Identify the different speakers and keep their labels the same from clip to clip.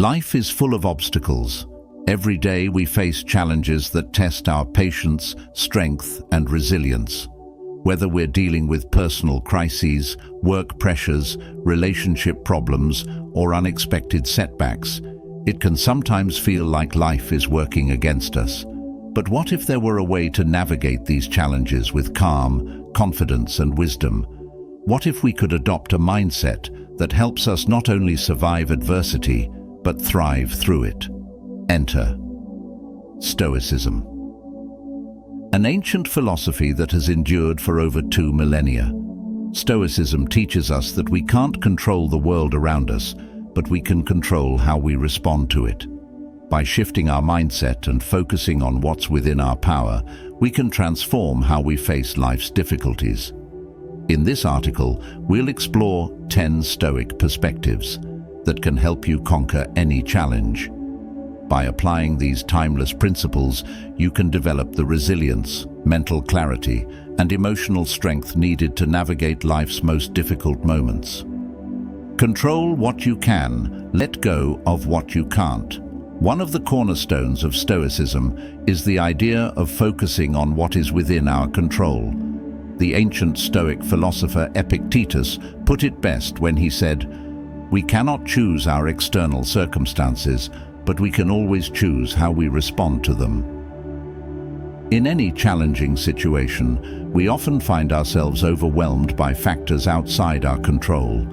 Speaker 1: Life is full of obstacles. Every day we face challenges that test our patience, strength, and resilience. Whether we're dealing with personal crises, work pressures, relationship problems, or unexpected setbacks, it can sometimes feel like life is working against us. But what if there were a way to navigate these challenges with calm, confidence, and wisdom? What if we could adopt a mindset that helps us not only survive adversity, but thrive through it? Enter Stoicism. An ancient philosophy that has endured for over 2 millennia. Stoicism teaches us that we can't control the world around us, but we can control how we respond to it. By shifting our mindset and focusing on what's within our power, we can transform how we face life's difficulties. In this article, we'll explore 10 Stoic perspectives that can help you conquer any challenge. By applying these timeless principles, you can develop the resilience, mental clarity, and emotional strength needed to navigate life's most difficult moments. Control what you can, let go of what you can't. One of the cornerstones of Stoicism is the idea of focusing on what is within our control. The ancient Stoic philosopher Epictetus put it best when he said, "We cannot choose our external circumstances, but we can always choose how we respond to them." In any challenging situation, we often find ourselves overwhelmed by factors outside our control.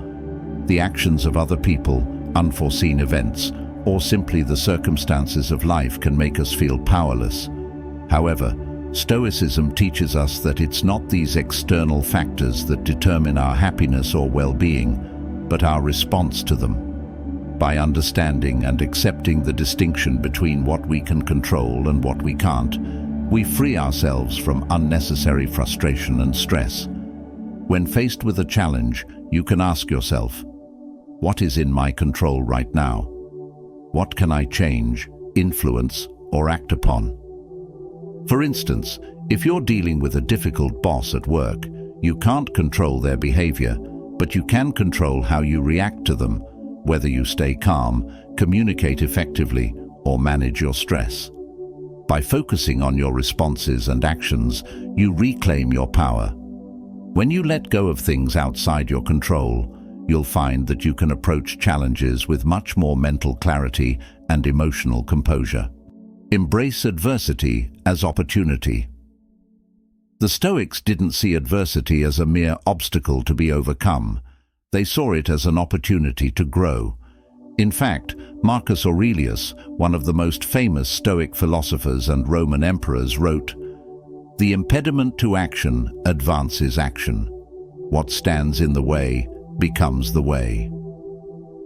Speaker 1: The actions of other people, unforeseen events, or simply the circumstances of life can make us feel powerless. However, Stoicism teaches us that it's not these external factors that determine our happiness or well-being, but our response to them. By understanding and accepting the distinction between what we can control and what we can't, we free ourselves from unnecessary frustration and stress. When faced with a challenge, you can ask yourself, what is in my control right now? What can I change, influence, or act upon? For instance, if you're dealing with a difficult boss at work, you can't control their behavior, but you can control how you react to them, whether you stay calm, communicate effectively, or manage your stress. By focusing on your responses and actions, you reclaim your power. When you let go of things outside your control, you'll find that you can approach challenges with much more mental clarity and emotional composure. Embrace adversity as opportunity. The Stoics didn't see adversity as a mere obstacle to be overcome. They saw it as an opportunity to grow. In fact, Marcus Aurelius, one of the most famous Stoic philosophers and Roman emperors, wrote, "The impediment to action advances action. What stands in the way becomes the way."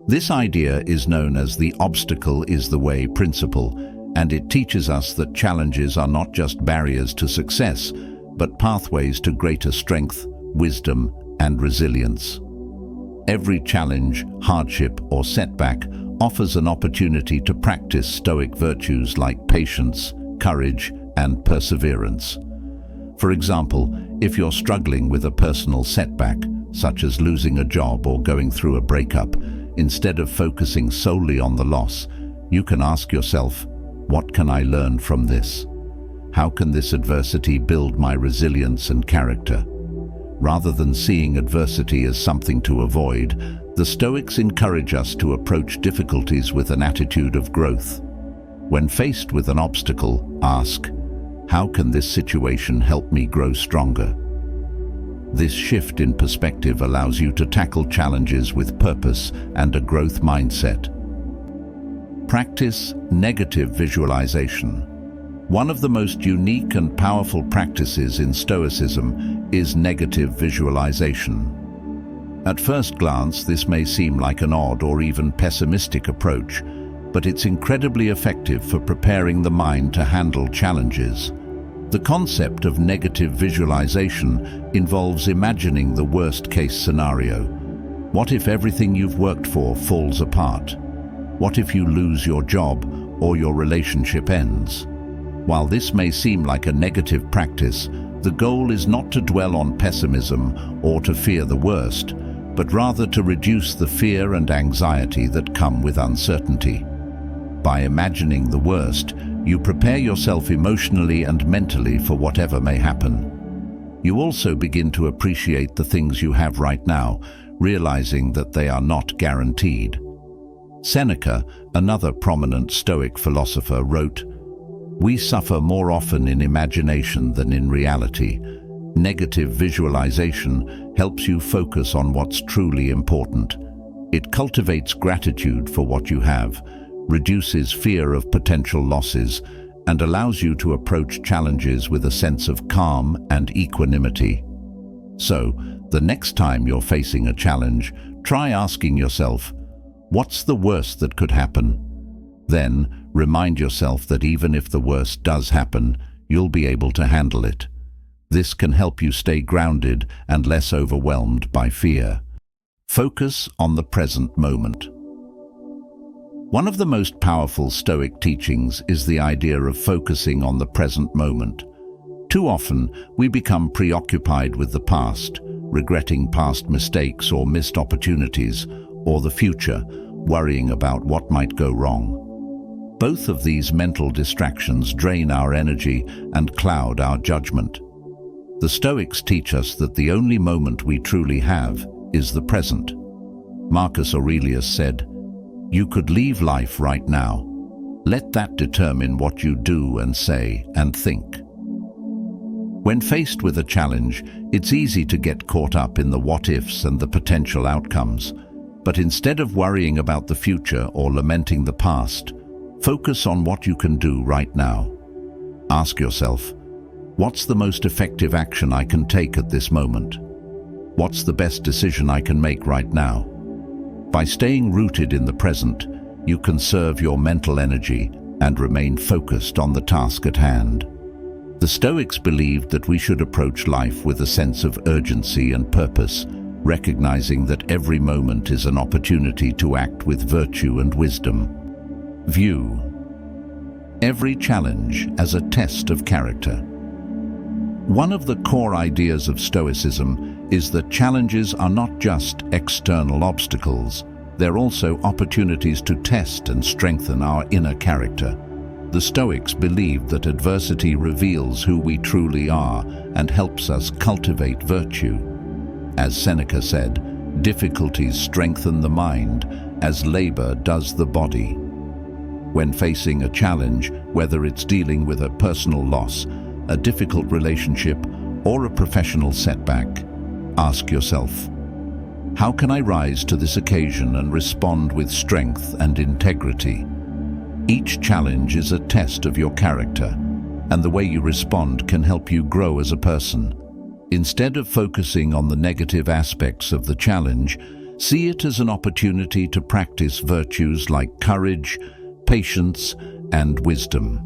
Speaker 1: This idea is known as the obstacle is the way principle, and it teaches us that challenges are not just barriers to success, but pathways to greater strength, wisdom, and resilience. Every challenge, hardship, or setback offers an opportunity to practice Stoic virtues like patience, courage, and perseverance. For example, if you're struggling with a personal setback, such as losing a job or going through a breakup, instead of focusing solely on the loss, you can ask yourself, what can I learn from this? How can this adversity build my resilience and character? Rather than seeing adversity as something to avoid, the Stoics encourage us to approach difficulties with an attitude of growth. When faced with an obstacle, ask, how can this situation help me grow stronger? This shift in perspective allows you to tackle challenges with purpose and a growth mindset. Practice negative visualization. One of the most unique and powerful practices in Stoicism is negative visualization. At first glance, this may seem like an odd or even pessimistic approach, but it's incredibly effective for preparing the mind to handle challenges. The concept of negative visualization involves imagining the worst-case scenario. What if everything you've worked for falls apart? What if you lose your job or your relationship ends? While this may seem like a negative practice, the goal is not to dwell on pessimism or to fear the worst, but rather to reduce the fear and anxiety that come with uncertainty. By imagining the worst, you prepare yourself emotionally and mentally for whatever may happen. You also begin to appreciate the things you have right now, realizing that they are not guaranteed. Seneca, another prominent Stoic philosopher, wrote, "We suffer more often in imagination than in reality. Negative visualization helps you focus on what's truly important. It cultivates gratitude for what you have, reduces fear of potential losses, and allows you to approach challenges with a sense of calm and equanimity." So, the next time you're facing a challenge, try asking yourself, what's the worst that could happen? Then, remind yourself that even if the worst does happen, you'll be able to handle it. This can help you stay grounded and less overwhelmed by fear. Focus on the present moment. One of the most powerful Stoic teachings is the idea of focusing on the present moment. Too often, we become preoccupied with the past, regretting past mistakes or missed opportunities, or the future, worrying about what might go wrong. Both of these mental distractions drain our energy and cloud our judgment. The Stoics teach us that the only moment we truly have is the present. Marcus Aurelius said, "You could leave life right now. Let that determine what you do and say and think." When faced with a challenge, it's easy to get caught up in the what-ifs and the potential outcomes. But instead of worrying about the future or lamenting the past, focus on what you can do right now. Ask yourself, what's the most effective action I can take at this moment? What's the best decision I can make right now? By staying rooted in the present, you conserve your mental energy and remain focused on the task at hand. The Stoics believed that we should approach life with a sense of urgency and purpose, recognizing that every moment is an opportunity to act with virtue and wisdom. View every challenge as a test of character. One of the core ideas of Stoicism is that challenges are not just external obstacles, they're also opportunities to test and strengthen our inner character. The Stoics believed that adversity reveals who we truly are and helps us cultivate virtue. As Seneca said, difficulties strengthen the mind as labor does the body. When facing a challenge, whether it's dealing with a personal loss, a difficult relationship, or a professional setback, ask yourself, how can I rise to this occasion and respond with strength and integrity? Each challenge is a test of your character, and the way you respond can help you grow as a person. Instead of focusing on the negative aspects of the challenge, see it as an opportunity to practice virtues like courage, patience, and wisdom.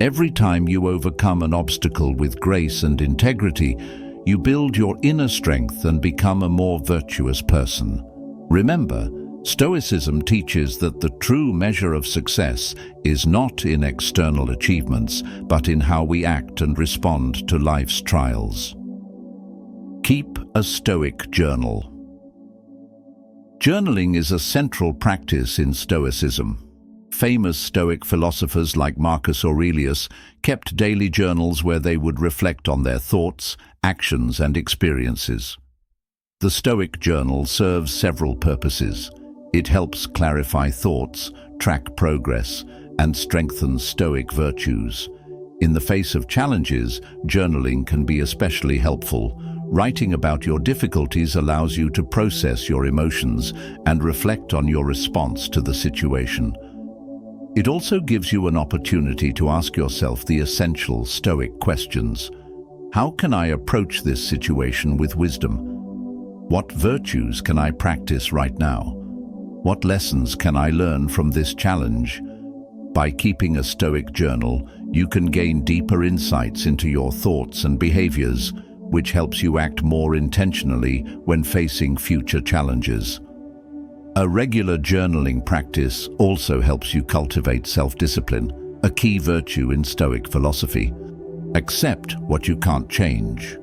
Speaker 1: Every time you overcome an obstacle with grace and integrity, you build your inner strength and become a more virtuous person. Remember, Stoicism teaches that the true measure of success is not in external achievements, but in how we act and respond to life's trials. Keep a Stoic journal. Journaling is a central practice in Stoicism. Famous Stoic philosophers like Marcus Aurelius kept daily journals where they would reflect on their thoughts, actions, and experiences. The Stoic journal serves several purposes. It helps clarify thoughts, track progress, and strengthen Stoic virtues. In the face of challenges, journaling can be especially helpful. Writing about your difficulties allows you to process your emotions and reflect on your response to the situation. It also gives you an opportunity to ask yourself the essential Stoic questions. How can I approach this situation with wisdom? What virtues can I practice right now? What lessons can I learn from this challenge? By keeping a Stoic journal, you can gain deeper insights into your thoughts and behaviors, which helps you act more intentionally when facing future challenges. A regular journaling practice also helps you cultivate self-discipline, a key virtue in Stoic philosophy. Accept what you can't change.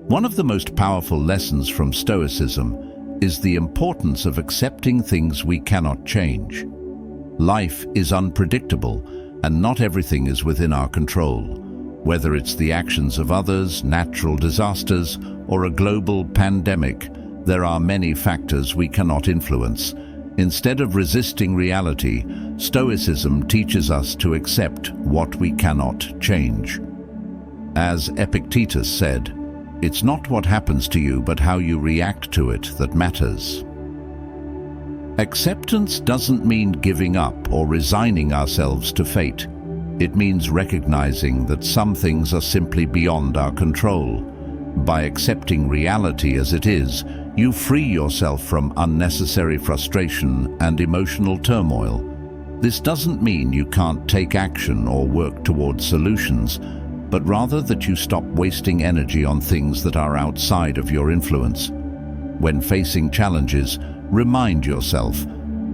Speaker 1: One of the most powerful lessons from Stoicism is the importance of accepting things we cannot change. Life is unpredictable, and not everything is within our control. Whether it's the actions of others, natural disasters, or a global pandemic, there are many factors we cannot influence. Instead of resisting reality, Stoicism teaches us to accept what we cannot change. As Epictetus said, "It's not what happens to you, but how you react to it that matters." Acceptance doesn't mean giving up or resigning ourselves to fate. It means recognizing that some things are simply beyond our control. By accepting reality as it is, you free yourself from unnecessary frustration and emotional turmoil. This doesn't mean you can't take action or work towards solutions, but rather that you stop wasting energy on things that are outside of your influence. When facing challenges, remind yourself,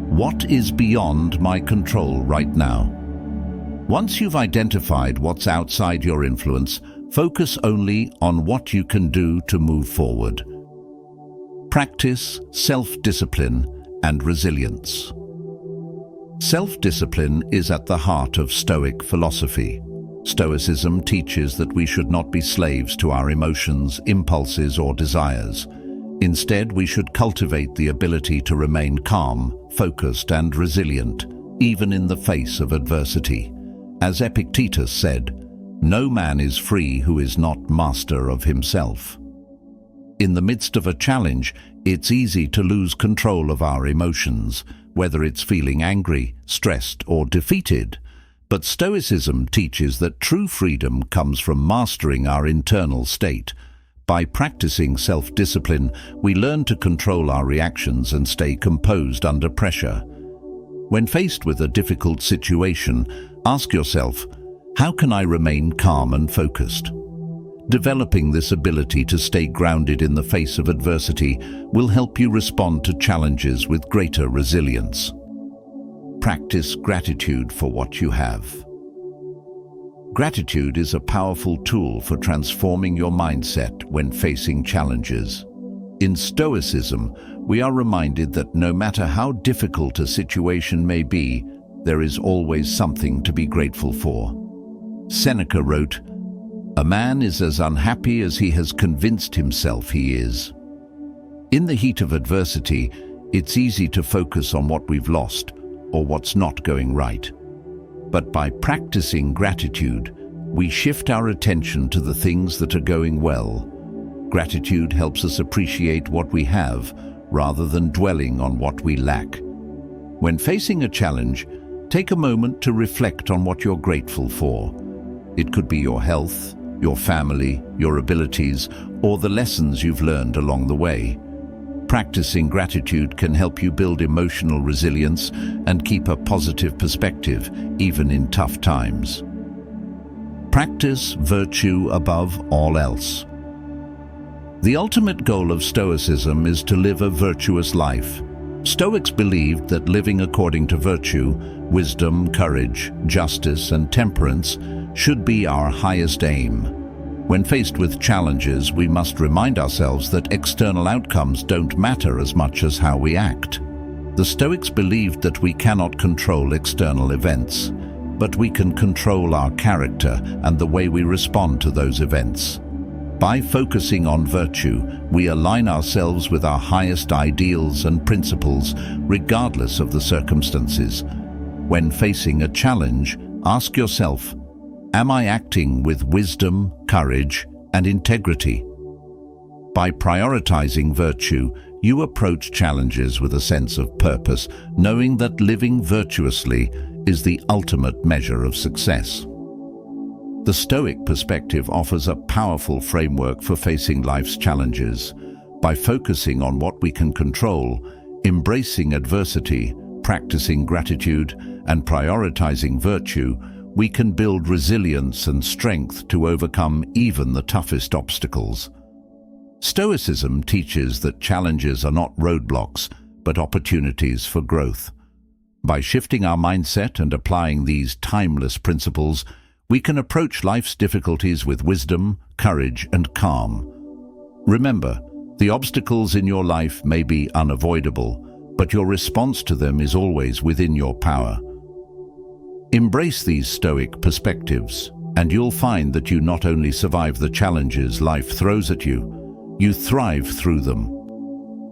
Speaker 1: what is beyond my control right now? Once you've identified what's outside your influence, focus only on what you can do to move forward. Practice self-discipline and resilience. Self-discipline is at the heart of Stoic philosophy. Stoicism teaches that we should not be slaves to our emotions, impulses, or desires. Instead, we should cultivate the ability to remain calm, focused, and resilient, even in the face of adversity. As Epictetus said, "No man is free who is not master of himself." In the midst of a challenge, it's easy to lose control of our emotions, whether it's feeling angry, stressed, or defeated. But Stoicism teaches that true freedom comes from mastering our internal state. By practicing self-discipline, we learn to control our reactions and stay composed under pressure. When faced with a difficult situation, ask yourself, how can I remain calm and focused? Developing this ability to stay grounded in the face of adversity will help you respond to challenges with greater resilience. Practice gratitude for what you have. Gratitude is a powerful tool for transforming your mindset when facing challenges. In Stoicism, we are reminded that no matter how difficult a situation may be, there is always something to be grateful for. Seneca wrote, "A man is as unhappy as he has convinced himself he is." In the heat of adversity, it's easy to focus on what we've lost or what's not going right. But by practicing gratitude, we shift our attention to the things that are going well. Gratitude helps us appreciate what we have rather than dwelling on what we lack. When facing a challenge, take a moment to reflect on what you're grateful for. It could be your health, your family, your abilities, or the lessons you've learned along the way. Practicing gratitude can help you build emotional resilience and keep a positive perspective, even in tough times. Practice virtue above all else. The ultimate goal of Stoicism is to live a virtuous life. Stoics believed that living according to virtue, wisdom, courage, justice, and temperance should be our highest aim. When faced with challenges, we must remind ourselves that external outcomes don't matter as much as how we act. The Stoics believed that we cannot control external events, but we can control our character and the way we respond to those events. By focusing on virtue, we align ourselves with our highest ideals and principles, regardless of the circumstances. When facing a challenge, ask yourself, am I acting with wisdom, courage, and integrity? By prioritizing virtue, you approach challenges with a sense of purpose, knowing that living virtuously is the ultimate measure of success. The Stoic perspective offers a powerful framework for facing life's challenges. By focusing on what we can control, embracing adversity, practicing gratitude, and prioritizing virtue, we can build resilience and strength to overcome even the toughest obstacles. Stoicism teaches that challenges are not roadblocks, but opportunities for growth. By shifting our mindset and applying these timeless principles, we can approach life's difficulties with wisdom, courage, and calm. Remember, the obstacles in your life may be unavoidable, but your response to them is always within your power. Embrace these Stoic perspectives, and you'll find that you not only survive the challenges life throws at you, you thrive through them.